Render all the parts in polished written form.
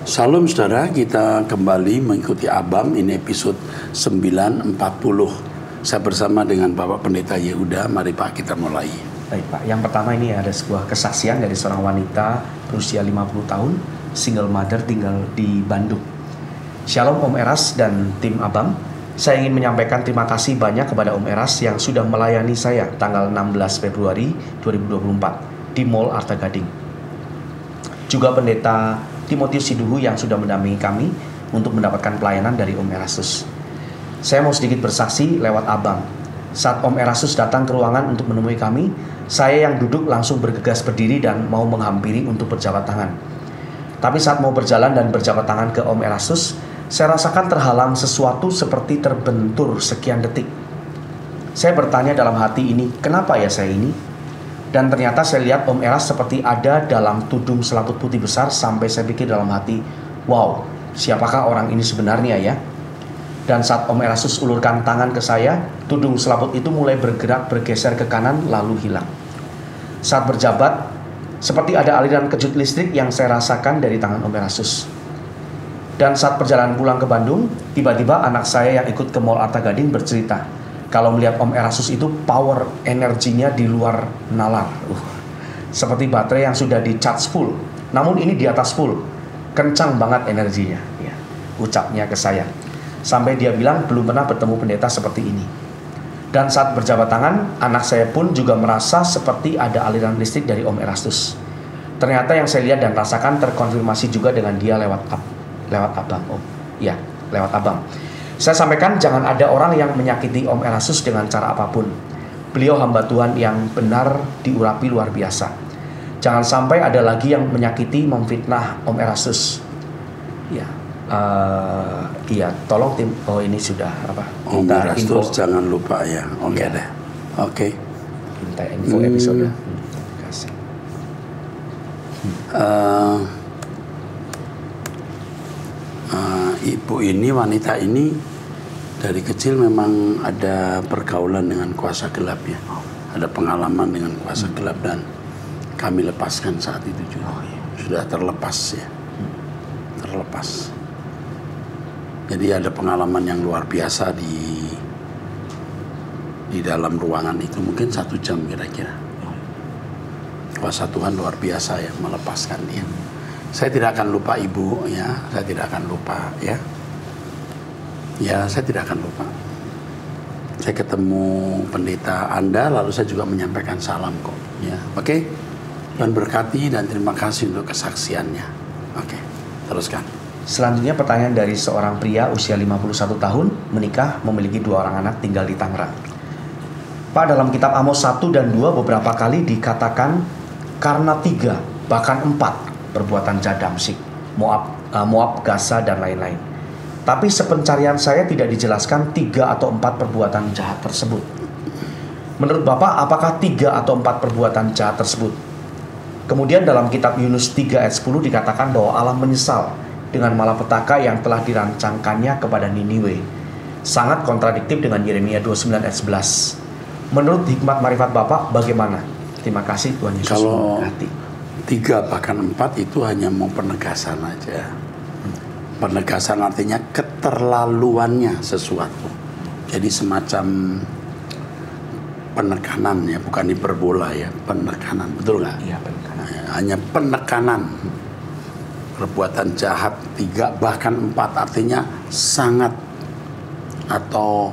Salam saudara, kita kembali mengikuti Abam, ini episode 940. Saya bersama dengan Bapak Pendeta Yehuda, mari Pak kita mulai. Baik Pak, yang pertama ini ada sebuah kesaksian dari seorang wanita berusia 50 tahun, single mother tinggal di Bandung. Shalom Om Eras dan tim Abam, saya ingin menyampaikan terima kasih banyak kepada Om Eras yang sudah melayani saya tanggal 16 Februari 2024 di Mall Arta Gading. Juga Pendeta Timotius Siduhu yang sudah mendampingi kami untuk mendapatkan pelayanan dari Om Erastus. Saya mau sedikit bersaksi lewat Abang. Saat Om Erastus datang ke ruangan untuk menemui kami, saya yang duduk langsung bergegas berdiri dan mau menghampiri untuk berjabat tangan. Tapi saat mau berjalan dan berjabat tangan ke Om Erastus, saya rasakan terhalang sesuatu seperti terbentur sekian detik. Saya bertanya dalam hati ini, kenapa ya saya ini? Dan ternyata saya lihat Om Eras seperti ada dalam tudung selaput putih besar sampai saya pikir dalam hati, wow, siapakah orang ini sebenarnya ya? Dan saat Om Erastus ulurkan tangan ke saya, tudung selaput itu mulai bergerak bergeser ke kanan lalu hilang. Saat berjabat, seperti ada aliran kejut listrik yang saya rasakan dari tangan Om Erastus. Dan saat perjalanan pulang ke Bandung, tiba-tiba anak saya yang ikut ke Mall Arta Gading bercerita, kalau melihat Om Erastus itu power energinya di luar nalar. Seperti baterai yang sudah di charge full. Namun ini di atas full. Kencang banget energinya. Ya, ucapnya ke saya. Sampai dia bilang belum pernah bertemu pendeta seperti ini. Dan saat berjabat tangan, anak saya pun juga merasa seperti ada aliran listrik dari Om Erastus. Ternyata yang saya lihat dan rasakan terkonfirmasi juga dengan dia lewat Abang. Oh, ya, lewat Abang. Saya sampaikan jangan ada orang yang menyakiti Om Erastus dengan cara apapun. Beliau hamba Tuhan yang benar diurapi luar biasa. Jangan sampai ada lagi yang menyakiti, memfitnah Om Erastus. Ya, iya, tolong tim. Oh ini sudah apa? Om Erastus jangan lupa ya. Oke deh. Oke. Minta info episode. Terima kasih. Ibu ini, wanita ini dari kecil memang ada pergaulan dengan kuasa gelap ya. Ada pengalaman dengan kuasa gelap dan kami lepaskan saat itu juga. Sudah terlepas ya. Terlepas. Jadi ada pengalaman yang luar biasa di dalam ruangan itu, mungkin 1 jam kira-kira. Kuasa Tuhan luar biasa ya, melepaskan dia. Saya tidak akan lupa ibu ya, saya tidak akan lupa ya. Ya, saya tidak akan lupa. Saya ketemu pendeta Anda, lalu saya juga menyampaikan salam kok ya. Oke. Tuhan berkati dan terima kasih untuk kesaksiannya. Oke, teruskan. Selanjutnya pertanyaan dari seorang pria usia 51 tahun, menikah, memiliki 2 orang anak, tinggal di Tangerang. Pak, dalam kitab Amos 1 dan 2 beberapa kali dikatakan karena 3 bahkan 4 perbuatan jahat Damsyik, Moab, Gaza dan lain-lain. Tapi sepencarian saya tidak dijelaskan 3 atau 4 perbuatan jahat tersebut. Menurut Bapak, apakah 3 atau 4 perbuatan jahat tersebut? Kemudian dalam kitab Yunus 3 ayat 10 dikatakan bahwa Allah menyesal dengan malapetaka yang telah dirancangkannya kepada Niniwe. Sangat kontradiktif dengan Yeremia 29 ayat 11. Menurut hikmat marifat Bapak, bagaimana? Terima kasih, Tuhan Yesus memberkati. 3 bahkan 4 itu hanya mau penegasan aja. Penegasan artinya keterlaluannya sesuatu. Jadi semacam penekanan ya, bukan hiperbola ya, penekanan, betul nggak? Iya, penekanan. Hanya penekanan. Perbuatan jahat 3 bahkan 4 artinya sangat atau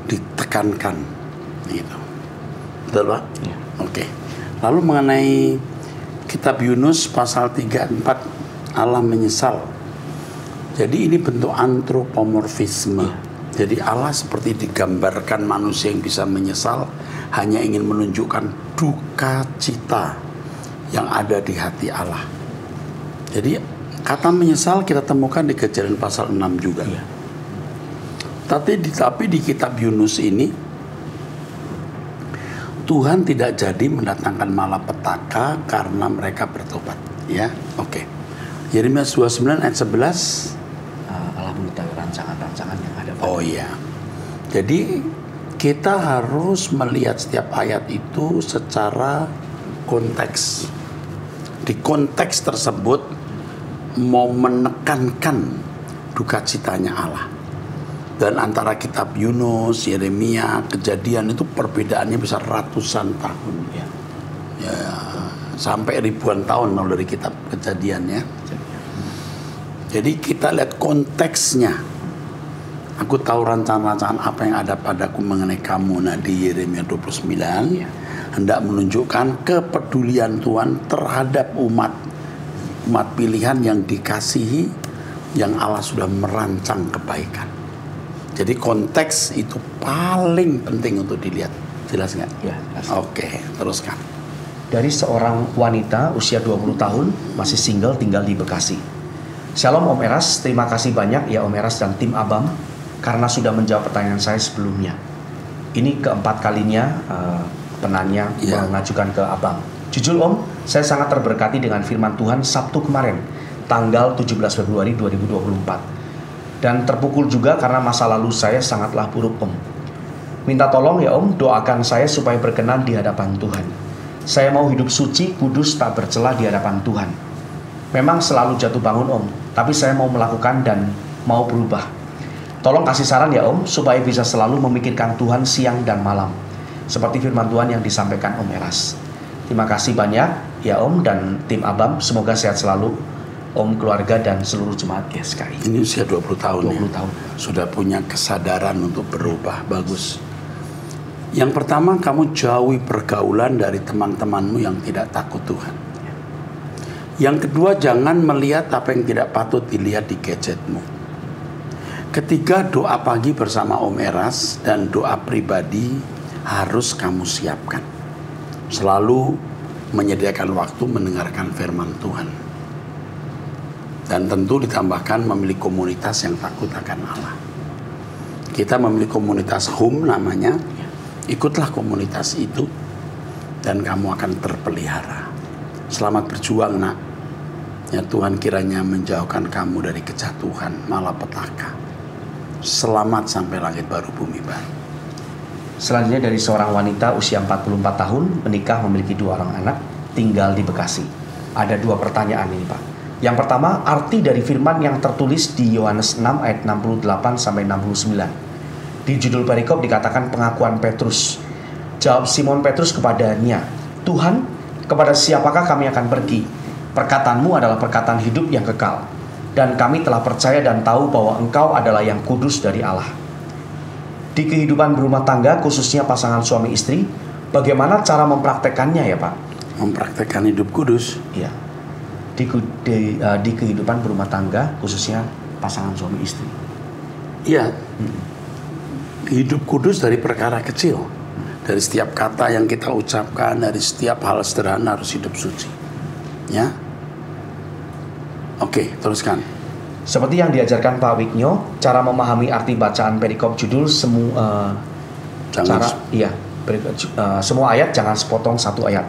ditekankan gitu. Betul Pak? Iya. Oke. Lalu mengenai kitab Yunus pasal 3 dan 4, Allah menyesal. Jadi ini bentuk antropomorfisme. Jadi Allah seperti digambarkan manusia yang bisa menyesal, hanya ingin menunjukkan duka cita yang ada di hati Allah. Jadi kata menyesal kita temukan di Kejadian pasal 6 juga. Iya. Tapi di kitab Yunus ini Tuhan tidak jadi mendatangkan malapetaka karena mereka bertobat. Ya, oke. Yeremia 29 ayat 11. Allah mengetahui rancangan-rancangan yang ada. Oh iya. Jadi kita harus melihat setiap ayat itu secara konteks. Di konteks tersebut mau menekankan duka citanya Allah. Dan antara kitab Yunus, Yeremia, Kejadian itu perbedaannya bisa ratusan tahun ya. Sampai ribuan tahun kalau dari kitab Kejadian ya. Jadi kita lihat konteksnya. Aku tahu rencana-rencana apa yang ada padaku mengenai kamu. Nah di Yeremia 29 hendak menunjukkan kepedulian Tuhan terhadap umat pilihan yang dikasihi, yang Allah sudah merancang kebaikan. Jadi konteks itu paling penting untuk dilihat. Jelas nggak? Ya, Oke, teruskan. Dari seorang wanita usia 20 tahun, masih single, tinggal di Bekasi. Shalom Om Eras, terima kasih banyak ya Om Eras dan tim Abam karena sudah menjawab pertanyaan saya sebelumnya. Ini keempat kalinya penanya mengajukan ke Abam. Jujur Om, saya sangat terberkati dengan firman Tuhan Sabtu kemarin, tanggal 17 Februari 2024. Dan terpukul juga karena masa lalu saya sangatlah buruk Om. Minta tolong ya Om, doakan saya supaya berkenan di hadapan Tuhan. Saya mau hidup suci, kudus, tak bercela di hadapan Tuhan. Memang selalu jatuh bangun Om, tapi saya mau melakukan dan mau berubah. Tolong kasih saran ya Om, supaya bisa selalu memikirkan Tuhan siang dan malam. Seperti firman Tuhan yang disampaikan Om Eras. Terima kasih banyak ya Om dan tim Abam, semoga sehat selalu. Om, keluarga, dan seluruh jemaat GSKI. Ini usia 20 tahun 20 tahun. Sudah punya kesadaran untuk berubah. Bagus. Yang pertama, kamu jauhi pergaulan dari teman-temanmu yang tidak takut Tuhan. Yang kedua, jangan melihat apa yang tidak patut dilihat di gadgetmu. Ketiga, doa pagi bersama Om Eras dan doa pribadi harus kamu siapkan. Selalu menyediakan waktu mendengarkan firman Tuhan. Dan tentu ditambahkan memiliki komunitas yang takut akan Allah. Kita memiliki komunitas home namanya. Ikutlah komunitas itu dan kamu akan terpelihara. Selamat berjuang nak. Ya Tuhan kiranya menjauhkan kamu dari kejatuhan, malapetaka. Selamat sampai langit baru bumi baru. Selanjutnya dari seorang wanita usia 44 tahun, menikah, memiliki 2 orang anak, tinggal di Bekasi. Ada 2 pertanyaan ini Pak. Yang pertama, arti dari firman yang tertulis di Yohanes 6 ayat 68 sampai 69. Di judul perikop dikatakan pengakuan Petrus. Jawab Simon Petrus kepadanya, Tuhan, kepada siapakah kami akan pergi? Perkataanmu adalah perkataan hidup yang kekal. Dan kami telah percaya dan tahu bahwa Engkau adalah yang kudus dari Allah. Di kehidupan berumah tangga, khususnya pasangan suami istri, bagaimana cara mempraktekannya ya Pak? Mempraktekkan hidup kudus? Iya. Di kehidupan berumah tangga, khususnya pasangan suami istri. Iya. Hidup kudus dari perkara kecil. Dari setiap kata yang kita ucapkan, dari setiap hal sederhana harus hidup suci. Ya. Oke, teruskan. Seperti yang diajarkan Pak Wignyo, cara memahami arti bacaan perikop judul semua semua ayat jangan sepotong satu ayat.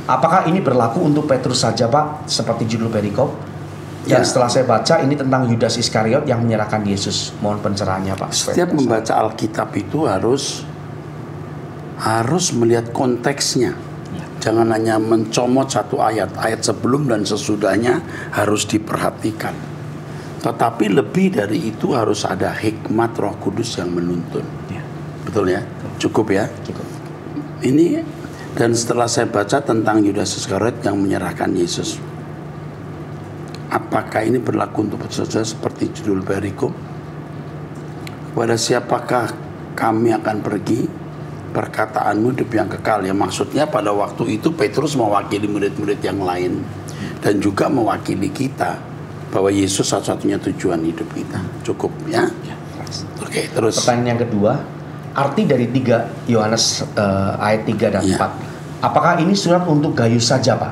Apakah ini berlaku untuk Petrus saja Pak, seperti judul perikop? Dan setelah saya baca, ini tentang Yudas Iskariot yang menyerahkan Yesus. Mohon pencerahannya Pak. Setiap membaca Alkitab itu harus melihat konteksnya. Jangan hanya mencomot satu ayat. Ayat sebelum dan sesudahnya harus diperhatikan. Tetapi lebih dari itu harus ada hikmat Roh Kudus yang menuntun. Betul ya? Cukup ya? Cukup. Ini, dan setelah saya baca tentang Yudas Iskariot yang menyerahkan Yesus, apakah ini berlaku untuk saudara seperti judul perikop? Kepada siapakah kami akan pergi? Perkataanmu hidup yang kekal. Ya maksudnya pada waktu itu Petrus mewakili murid-murid yang lain dan juga mewakili kita bahwa Yesus satu-satunya tujuan hidup kita. Cukup ya? Oke, terus. Pertanyaan yang kedua, arti dari 3 Yohanes ayat 3 dan 4. Apakah ini surat untuk Gayus saja Pak?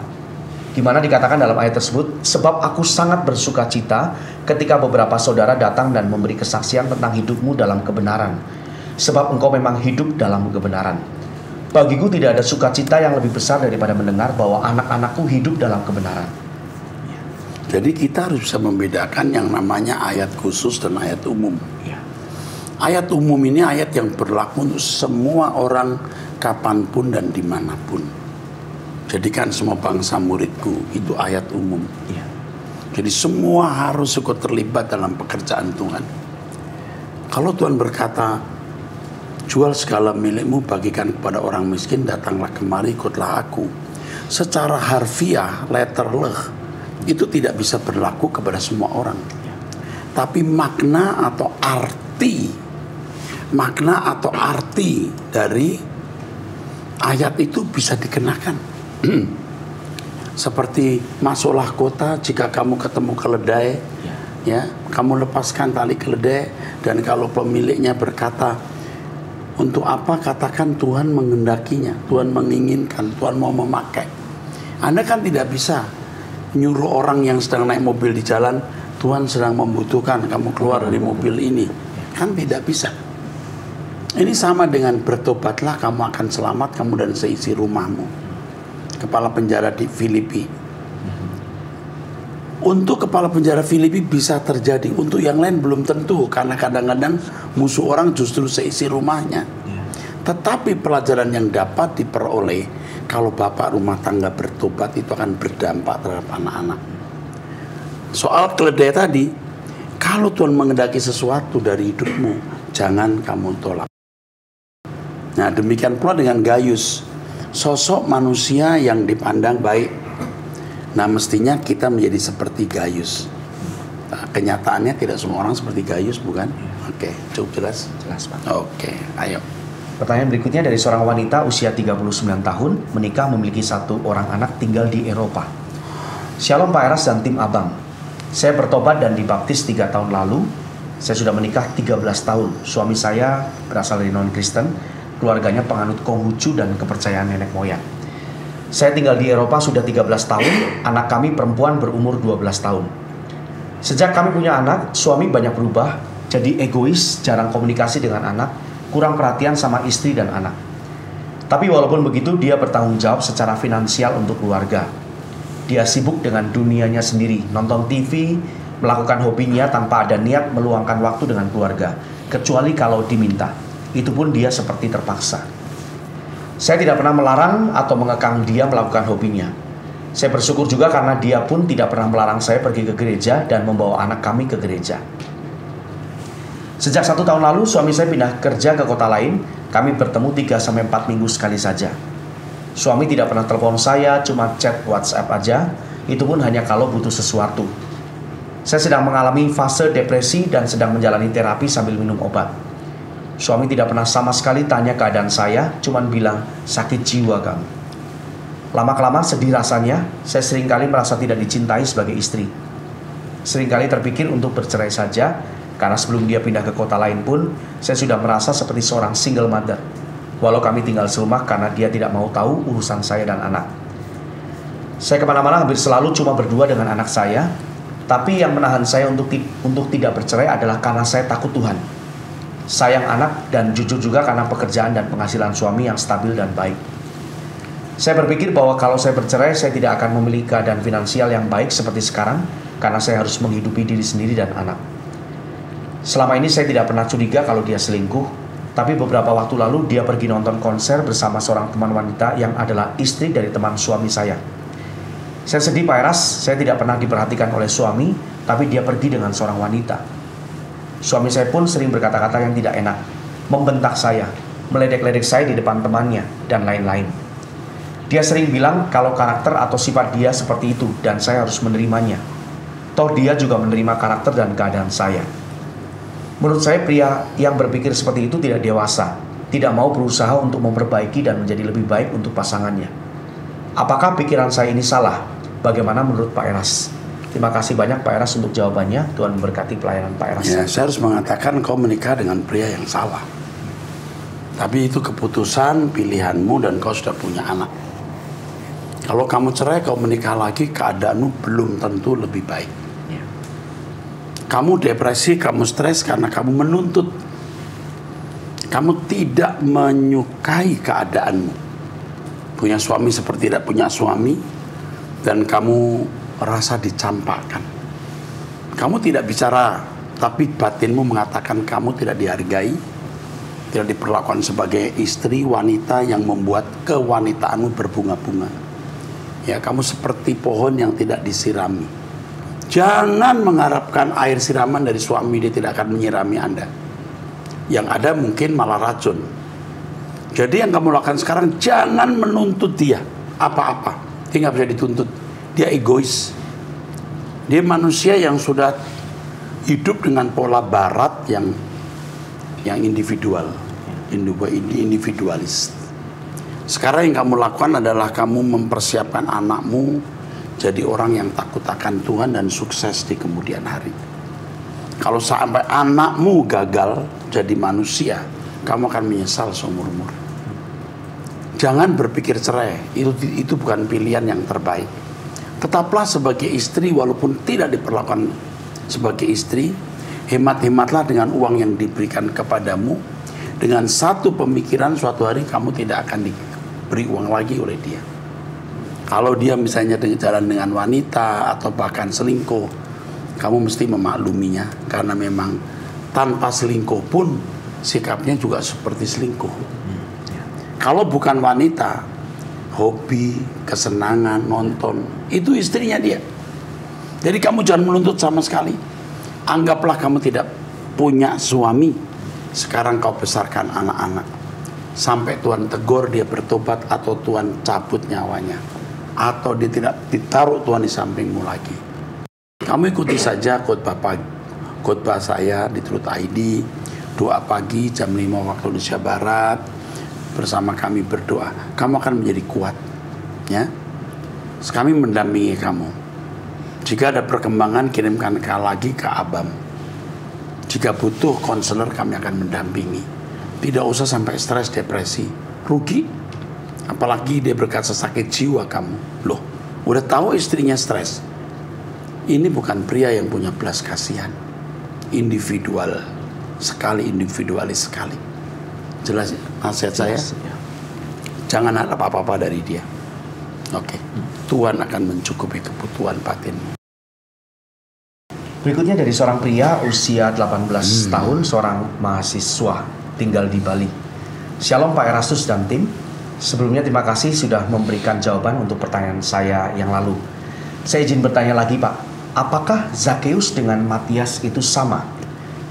Gimana dikatakan dalam ayat tersebut, sebab aku sangat bersuka cita ketika beberapa saudara datang dan memberi kesaksian tentang hidupmu dalam kebenaran. Sebab engkau memang hidup dalam kebenaran. Bagiku tidak ada sukacita yang lebih besar daripada mendengar bahwa anak-anakku hidup dalam kebenaran. Jadi kita harus bisa membedakan yang namanya ayat khusus dan ayat umum. Ayat umum ini ayat yang berlaku untuk semua orang kapanpun dan dimanapun. Jadikan semua bangsa muridku, itu ayat umum. Jadi semua harus ikut terlibat dalam pekerjaan Tuhan. Kalau Tuhan berkata, jual segala milikmu, bagikan kepada orang miskin, datanglah kemari, ikutlah aku. Secara harfiah, letterleh, itu tidak bisa berlaku kepada semua orang. Tapi makna atau arti dari ayat itu bisa dikenakan. Seperti masuklah kota, jika kamu ketemu keledai, ya, kamu lepaskan tali keledai, dan kalau pemiliknya berkata, untuk apa, katakan Tuhan mengendakinya, Tuhan menginginkan, Tuhan mau memakai. Anda kan tidak bisa nyuruh orang yang sedang naik mobil di jalan, Tuhan sedang membutuhkan kamu keluar dari mobil ini. Kan tidak bisa. Ini sama dengan bertobatlah, kamu akan selamat, kamu dan seisi rumahmu. Kepala penjara di Filipi. Untuk kepala penjara Filipi bisa terjadi, untuk yang lain belum tentu, karena kadang-kadang musuh orang justru seisi rumahnya. Tetapi pelajaran yang dapat diperoleh kalau bapak rumah tangga bertobat itu akan berdampak terhadap anak-anak. Soal keledai tadi, kalau Tuhan mengendaki sesuatu dari hidupmu, jangan kamu tolak. Nah, demikian pula dengan Gayus, sosok manusia yang dipandang baik. Nah, mestinya kita menjadi seperti Gayus. Nah, kenyataannya tidak semua orang seperti Gayus, bukan? Oke, cukup jelas? Jelas, Pak. Oke, ayo. Pertanyaan berikutnya dari seorang wanita usia 39 tahun, menikah, memiliki 1 orang anak, tinggal di Eropa. Shalom Pak Eras dan tim Abang. Saya bertobat dan dibaptis 3 tahun lalu. Saya sudah menikah 13 tahun. Suami saya berasal dari non-Kristen. Keluarganya penganut Konghucu dan kepercayaan nenek moyang. Saya tinggal di Eropa sudah 13 tahun. Anak kami perempuan berumur 12 tahun. Sejak kami punya anak, suami banyak berubah. Jadi egois, jarang komunikasi dengan anak, kurang perhatian sama istri dan anak. Tapi walaupun begitu, dia bertanggung jawab secara finansial untuk keluarga. Dia sibuk dengan dunianya sendiri, nonton TV, melakukan hobinya tanpa ada niat meluangkan waktu dengan keluarga, kecuali kalau diminta. Itu pun dia seperti terpaksa. Saya tidak pernah melarang atau mengekang dia melakukan hobinya. Saya bersyukur juga karena dia pun tidak pernah melarang saya pergi ke gereja dan membawa anak kami ke gereja. Sejak 1 tahun lalu suami saya pindah kerja ke kota lain. Kami bertemu 3-4 minggu sekali saja. Suami tidak pernah telepon saya, cuma chat WhatsApp aja. Itu pun hanya kalau butuh sesuatu. Saya sedang mengalami fase depresi dan sedang menjalani terapi sambil minum obat. Suami tidak pernah sama sekali tanya keadaan saya, cuman bilang sakit jiwa kamu. Lama-kelamaan sedih rasanya, saya seringkali merasa tidak dicintai sebagai istri. Seringkali terpikir untuk bercerai saja, karena sebelum dia pindah ke kota lain pun, saya sudah merasa seperti seorang single mother. Walau kami tinggal serumah karena dia tidak mau tahu urusan saya dan anak. Saya kemana-mana hampir selalu cuma berdua dengan anak saya, tapi yang menahan saya untuk tidak bercerai adalah karena saya takut Tuhan. Sayang anak dan jujur juga karena pekerjaan dan penghasilan suami yang stabil dan baik. Saya berpikir bahwa kalau saya bercerai, saya tidak akan memiliki keadaan finansial yang baik seperti sekarang, karena saya harus menghidupi diri sendiri dan anak. Selama ini saya tidak pernah curiga kalau dia selingkuh, tapi beberapa waktu lalu dia pergi nonton konser bersama seorang teman wanita yang adalah istri dari teman suami saya. Saya sedih Pak Eras, saya tidak pernah diperhatikan oleh suami, tapi dia pergi dengan seorang wanita. Suami saya pun sering berkata-kata yang tidak enak, membentak saya, meledek-ledek saya di depan temannya, dan lain-lain. Dia sering bilang kalau karakter atau sifat dia seperti itu, dan saya harus menerimanya. Toh dia juga menerima karakter dan keadaan saya. Menurut saya pria yang berpikir seperti itu tidak dewasa, tidak mau berusaha untuk memperbaiki dan menjadi lebih baik untuk pasangannya. Apakah pikiran saya ini salah? Bagaimana menurut Pak Eras? Terima kasih banyak Pak Eras untuk jawabannya. Tuhan memberkati pelayanan Pak Eras. Ya, saya harus mengatakan kau menikah dengan pria yang salah. Tapi itu keputusan, pilihanmu, dan kau sudah punya anak. Kalau kamu cerai, kau menikah lagi, keadaanmu belum tentu lebih baik. Ya. Kamu depresi, kamu stres karena kamu menuntut. Kamu tidak menyukai keadaanmu. Punya suami seperti tidak punya suami, dan kamu rasa dicampakkan. Kamu tidak bicara, tapi batinmu mengatakan kamu tidak dihargai, tidak diperlakukan sebagai istri wanita yang membuat kewanitaanmu berbunga-bunga. Ya, kamu seperti pohon yang tidak disirami. Jangan mengharapkan air siraman dari suami, dia tidak akan menyirami Anda. Yang ada mungkin malah racun. Jadi yang kamu lakukan sekarang, jangan menuntut dia apa-apa. Dia nggak bisa dituntut. Dia egois. Dia manusia yang sudah hidup dengan pola barat yang individual, individualis. Sekarang yang kamu lakukan adalah kamu mempersiapkan anakmu jadi orang yang takut akan Tuhan dan sukses di kemudian hari. Kalau sampai anakmu gagal jadi manusia, kamu akan menyesal seumur umur. Jangan berpikir cerai, itu bukan pilihan yang terbaik. Tetaplah sebagai istri walaupun tidak diperlakukan sebagai istri. Hemat-hematlah dengan uang yang diberikan kepadamu. Dengan satu pemikiran, suatu hari kamu tidak akan diberi uang lagi oleh dia. Kalau dia misalnya jalan dengan wanita atau bahkan selingkuh, kamu mesti memakluminya. Karena memang tanpa selingkuh pun sikapnya juga seperti selingkuh. Kalau bukan wanita, hobi, kesenangan, nonton, itu istrinya dia. Jadi kamu jangan menuntut sama sekali. Anggaplah kamu tidak punya suami. Sekarang kau besarkan anak-anak. Sampai Tuhan tegur dia bertobat atau Tuhan cabut nyawanya. Atau dia tidak ditaruh Tuhan di sampingmu lagi. Kamu ikuti saja khotbah saya di Truth ID. Doa pagi jam 5 waktu Indonesia Barat. Bersama kami berdoa, kamu akan menjadi kuat, ya. Kami mendampingi kamu. Jika ada perkembangan, kirimkan lagi ke Abam. Jika butuh konselor, kami akan mendampingi. Tidak usah sampai stres, depresi, rugi. Apalagi dia berkata sakit jiwa kamu. Loh, udah tahu istrinya stres. Ini bukan pria yang punya belas kasihan. Individual sekali, individualis sekali. Jelas nasihat saya, jangan harap apa-apa dari dia. Oke. Tuhan akan mencukupi kebutuhan batinmu. Berikutnya dari seorang pria usia 18 tahun, seorang mahasiswa tinggal di Bali. Shalom Pak Erastus dan tim. Sebelumnya terima kasih sudah memberikan jawaban untuk pertanyaan saya yang lalu. Saya izin bertanya lagi Pak, apakah Zakheus dengan Matias itu sama?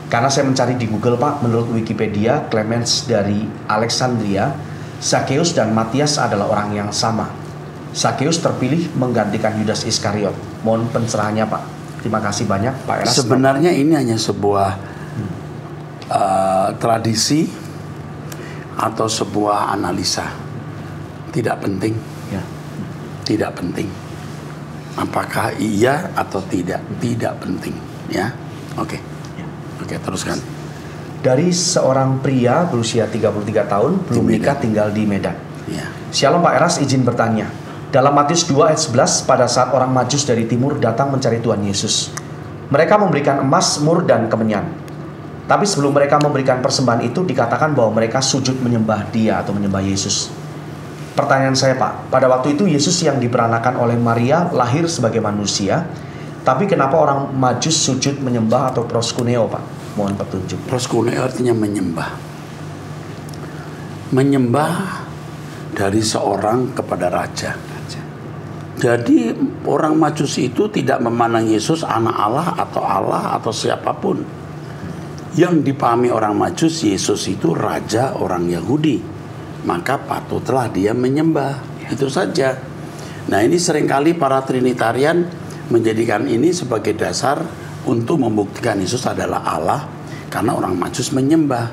Karena saya mencari di Google Pak, menurut Wikipedia, Clemens dari Alexandria, Zakheus dan Matias adalah orang yang sama. Zakheus terpilih menggantikan Yudas Iskariot. Mohon pencerahannya Pak. Terima kasih banyak Pak Eras. Sebenarnya ini hanya sebuah tradisi atau sebuah analisa. Tidak penting. Ya. Tidak penting. Apakah iya atau tidak? Tidak penting. Ya, oke. Oke, teruskan. Dari seorang pria berusia 33 tahun, belum nikah, tinggal di Medan. Ya. Shalom Pak Eras, izin bertanya. Dalam Matius 2 ayat 11, pada saat orang Majus dari timur datang mencari Tuhan Yesus, mereka memberikan emas, mur, dan kemenyan. Tapi sebelum mereka memberikan persembahan itu, dikatakan bahwa mereka sujud menyembah dia atau menyembah Yesus. Pertanyaan saya Pak, pada waktu itu Yesus yang diperanakan oleh Maria lahir sebagai manusia, tapi kenapa orang Majus sujud menyembah atau proskuneo Pak? Mohon petunjuk. Proskuneo artinya menyembah. Menyembah dari seorang kepada raja. Jadi orang Majus itu tidak memandang Yesus anak Allah atau siapapun. Yang dipahami orang Majus, Yesus itu raja orang Yahudi. Maka patutlah dia menyembah. Itu saja. Nah ini seringkali para Trinitarian menjadikan ini sebagai dasar untuk membuktikan Yesus adalah Allah karena orang Majus menyembah.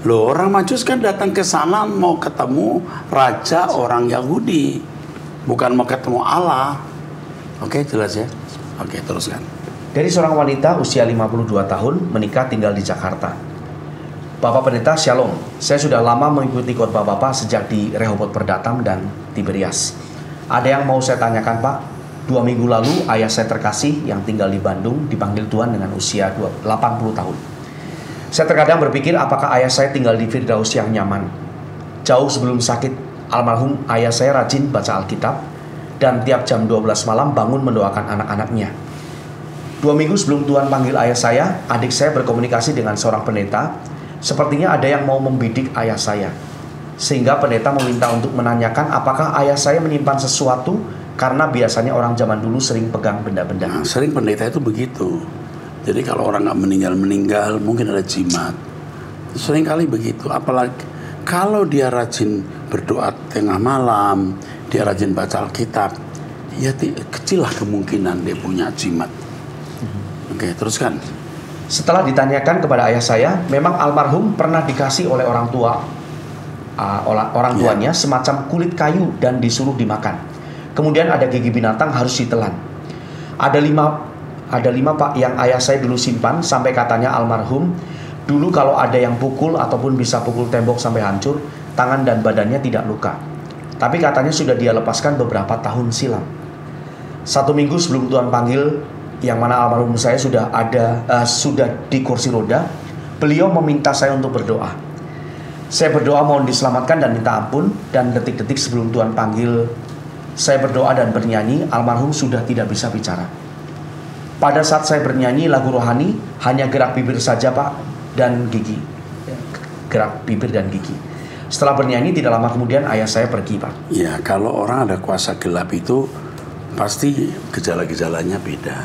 Loh, orang Majus kan datang ke sana mau ketemu raja orang Yahudi, bukan mau ketemu Allah. Oke, jelas ya? Oke, teruskan. Dari seorang wanita usia 52 tahun menikah tinggal di Jakarta. Bapak Pendeta, Shalom. Saya sudah lama mengikuti khotbah Bapak sejak di Rehoboth Perdatam dan Tiberias. Ada yang mau saya tanyakan Pak. 2 minggu lalu ayah saya terkasih yang tinggal di Bandung dipanggil Tuhan dengan usia 80 tahun. Saya terkadang berpikir apakah ayah saya tinggal di Firdaus yang nyaman. Jauh sebelum sakit, almarhum ayah saya rajin baca Alkitab dan tiap jam 12 malam bangun mendoakan anak-anaknya. 2 minggu sebelum Tuhan panggil ayah saya, adik saya berkomunikasi dengan seorang pendeta. Sepertinya ada yang mau membidik ayah saya. Sehingga pendeta meminta untuk menanyakan apakah ayah saya menyimpan sesuatu Karena biasanya orang zaman dulu sering pegang benda-benda. Nah, sering pendeta itu begitu. Jadi kalau orang nggak meninggal, mungkin ada jimat. Sering kali begitu. Apalagi kalau dia rajin berdoa tengah malam, dia rajin baca Alkitab, ya kecil lah kemungkinan dia punya jimat. Oke, teruskan. Setelah ditanyakan kepada ayah saya, memang almarhum pernah dikasih oleh orang tuanya semacam kulit kayu dan disuruh dimakan. Kemudian ada gigi binatang harus ditelan. Ada lima Pak yang ayah saya dulu simpan sampai katanya almarhum dulu kalau ada yang pukul ataupun bisa pukul tembok sampai hancur, tangan dan badannya tidak luka. Tapi katanya sudah dia lepaskan beberapa tahun silam. 1 minggu sebelum Tuhan panggil, yang mana almarhum saya sudah di kursi roda, beliau meminta saya untuk berdoa. Saya berdoa mohon diselamatkan dan minta ampun, dan detik-detik sebelum Tuhan panggil, saya berdoa dan bernyanyi, almarhum sudah tidak bisa bicara. Pada saat saya bernyanyi lagu rohani, hanya gerak bibir saja Pak, dan gigi. Gerak bibir dan gigi. Setelah bernyanyi, tidak lama kemudian ayah saya pergi Pak. Ya, kalau orang ada kuasa gelap itu, pasti gejala-gejalanya beda.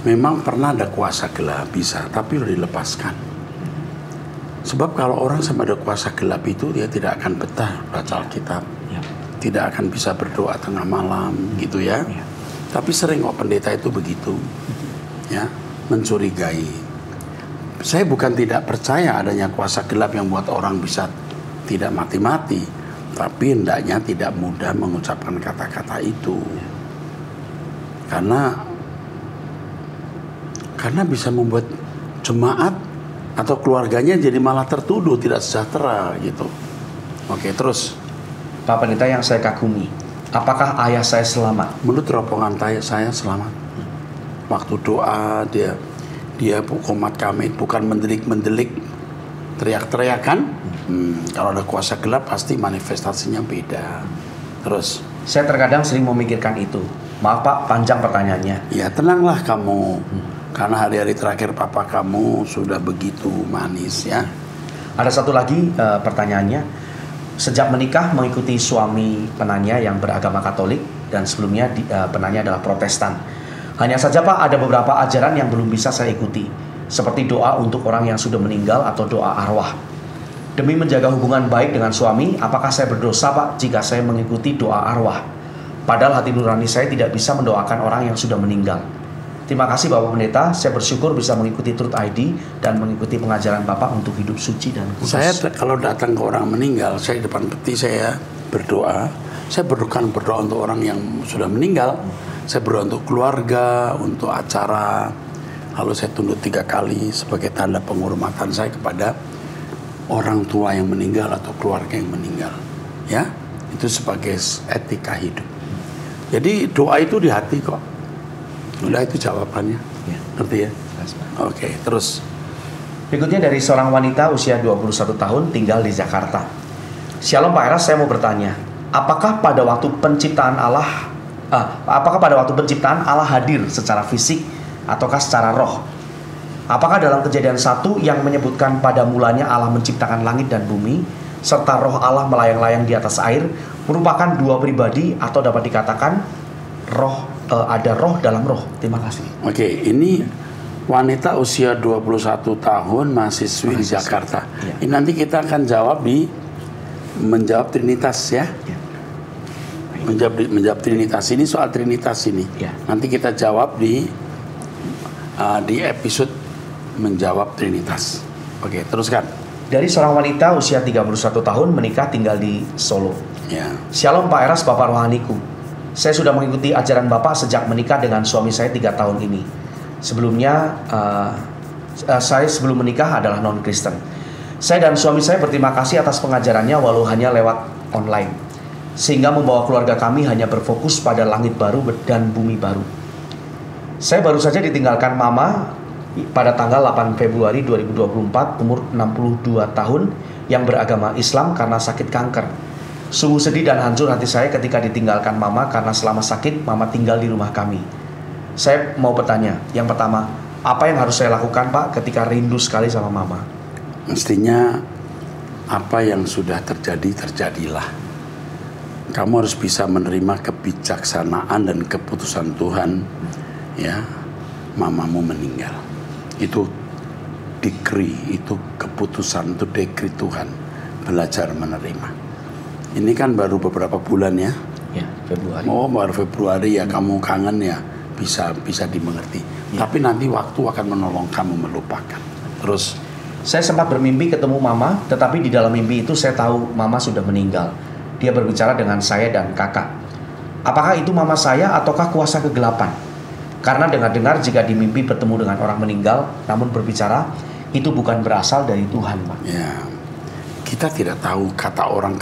Memang pernah ada kuasa gelap, bisa, tapi udah dilepaskan. Sebab kalau orang sama ada kuasa gelap itu, dia tidak akan betah baca Alkitab. Tidak akan bisa berdoa tengah malam gitu ya. Tapi sering kok pendeta itu begitu, ya, mencurigai. Saya bukan tidak percaya adanya kuasa gelap yang buat orang bisa tidak mati-mati, tapi hendaknya tidak mudah mengucapkan kata-kata itu, karena bisa membuat jemaat atau keluarganya jadi malah tertuduh tidak sejahtera gitu. Oke, terus. Pak Pendeta yang saya kagumi, apakah ayah saya selamat? Menurut rombongan saya selamat. Waktu doa dia komat kami bukan mendelik, teriak-teriak kan? Kalau ada kuasa gelap pasti manifestasinya beda. Terus. Saya terkadang sering memikirkan itu. Maaf Pak, panjang pertanyaannya. Ya tenanglah kamu, karena hari-hari terakhir papa kamu sudah begitu manis ya. Ada satu lagi pertanyaannya. Sejak menikah mengikuti suami penanya yang beragama Katolik dan sebelumnya penanya adalah Protestan. Hanya saja Pak, ada beberapa ajaran yang belum bisa saya ikuti, seperti doa untuk orang yang sudah meninggal atau doa arwah. Demi menjaga hubungan baik dengan suami, apakah saya berdosa Pak jika saya mengikuti doa arwah? Padahal hati nurani saya tidak bisa mendoakan orang yang sudah meninggal. Terima kasih Bapak Pendeta, saya bersyukur bisa mengikuti Truth ID dan mengikuti pengajaran Bapak untuk hidup suci dan kudus. Saya kalau datang ke orang meninggal, saya depan peti saya berdoa. Saya berdoa untuk orang yang sudah meninggal. Saya berdoa untuk keluarga, untuk acara. Lalu saya tunduk 3 kali sebagai tanda penghormatan saya kepada orang tua yang meninggal atau keluarga yang meninggal. Ya, itu sebagai etika hidup. Jadi doa itu di hati kok. Udah itu jawabannya, ngerti ya? Oke, terus. Berikutnya dari seorang wanita usia 21 tahun tinggal di Jakarta. Shalom Pak Eras, saya mau bertanya, apakah pada waktu penciptaan Allah hadir secara fisik ataukah secara roh? Apakah dalam Kejadian 1 yang menyebutkan pada mulanya Allah menciptakan langit dan bumi serta roh Allah melayang-layang di atas air merupakan 2 pribadi atau dapat dikatakan ada roh dalam roh? Terima kasih. Oke, ini wanita usia 21 tahun mahasiswi di Jakarta. Ya. Ini nanti kita akan menjawab Trinitas ya. Menjawab Trinitas ini, soal Trinitas ini. Ya. Nanti kita jawab di episode menjawab Trinitas. Oke, teruskan. Dari seorang wanita usia 31 tahun menikah tinggal di Solo. Ya. Shalom Pak Eras, Bapak Rohaniku. Saya sudah mengikuti ajaran Bapak sejak menikah dengan suami saya 3 tahun ini. Sebelumnya, saya sebelum menikah adalah non-Kristen. Saya dan suami saya berterima kasih atas pengajarannya walau hanya lewat online. Sehingga membawa keluarga kami hanya berfokus pada langit baru dan bumi baru. Saya baru saja ditinggalkan mama pada tanggal 8 Februari 2024, umur 62 tahun, yang beragama Islam karena sakit kanker. Sungguh sedih dan hancur hati saya ketika ditinggalkan mama karena selama sakit mama tinggal di rumah kami. Saya mau bertanya, yang pertama, apa yang harus saya lakukan Pak ketika rindu sekali sama mama? Mestinya apa yang sudah terjadi, terjadilah. kamu harus bisa menerima kebijaksanaan dan keputusan Tuhan. Ya, mamamu meninggal. Itu decree, itu keputusan, itu decree Tuhan. Belajar menerima. Ini kan baru beberapa bulan ya. Ya, Februari. Oh, baru Februari ya, kamu kangen ya, bisa dimengerti. Ya. Tapi nanti waktu akan menolong kamu melupakan. Terus, saya sempat bermimpi ketemu mama, tetapi di dalam mimpi itu saya tahu mama sudah meninggal. Dia berbicara dengan saya dan kakak. Apakah itu mama saya ataukah kuasa kegelapan? Karena dengar-dengar jika di mimpi bertemu dengan orang meninggal, namun berbicara, itu bukan berasal dari Tuhan, Pak. ya, kita tidak tahu kata orang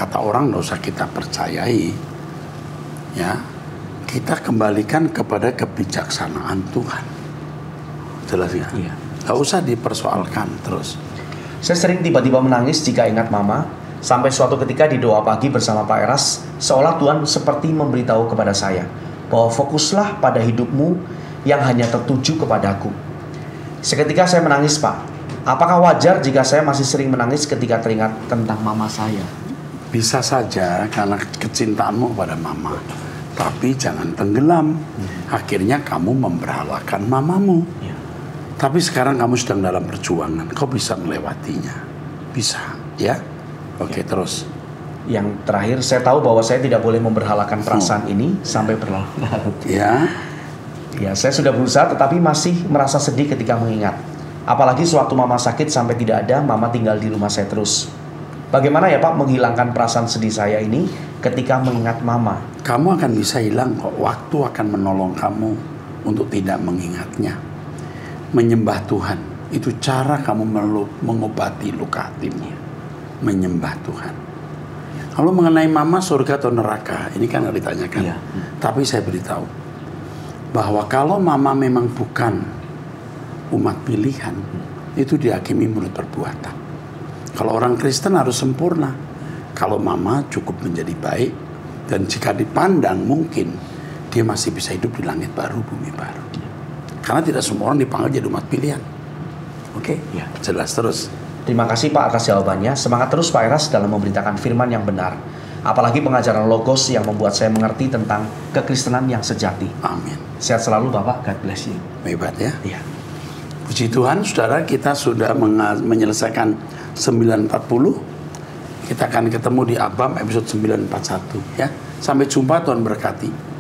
nggak usah kita percayai. Ya, kita kembalikan kepada kebijaksanaan Tuhan. Jelas ya? Iya. Nggak usah dipersoalkan terus. Saya sering tiba-tiba menangis jika ingat mama, sampai suatu ketika di doa pagi bersama Pak Eras, seolah Tuhan seperti memberitahu kepada saya, bahwa fokuslah pada hidupmu yang hanya tertuju kepadaku. Seketika saya menangis, Pak. Apakah wajar jika saya masih sering menangis ketika teringat tentang mama saya? Bisa saja karena kecintaanmu kepada mama. Tapi jangan tenggelam. Akhirnya kamu memberhalakan mamamu. Ya. Tapi sekarang kamu sedang dalam perjuangan. Kau bisa melewatinya. Bisa, ya? Oke, terus. Yang terakhir, saya tahu bahwa saya tidak boleh memberhalakan perasaan ini sampai berlarut-larut. Ya, Ya, saya sudah berusaha tetapi masih merasa sedih ketika mengingat. Apalagi sewaktu mama sakit sampai tidak ada, mama tinggal di rumah saya terus. Bagaimana ya Pak menghilangkan perasaan sedih saya ini ketika mengingat mama? kamu akan bisa hilang kok. Waktu akan menolong kamu untuk tidak mengingatnya. Menyembah Tuhan. Itu cara kamu mengobati luka hatimu. Menyembah Tuhan. Kalau mengenai mama surga atau neraka, ini kan nggak ditanyakan. Iya. Tapi saya beritahu bahwa kalau mama memang bukan umat pilihan, itu dihakimi menurut perbuatan. Kalau orang Kristen harus sempurna. Kalau mama cukup menjadi baik, dan jika dipandang mungkin dia masih bisa hidup di langit baru, bumi baru. Karena tidak semua orang dipanggil jadi umat pilihan. Oke? Ya. Jelas terus. Terima kasih Pak atas jawabannya. Semangat terus Pak Eras dalam memberitakan firman yang benar. Apalagi pengajaran Logos yang membuat saya mengerti tentang kekristenan yang sejati. Amin. Sehat selalu Bapak, God bless you. Hebat ya. Iya. Puji Tuhan, saudara, kita sudah menyelesaikan 940. Kita akan ketemu di Abam episode 941 ya. Sampai jumpa, Tuhan berkati.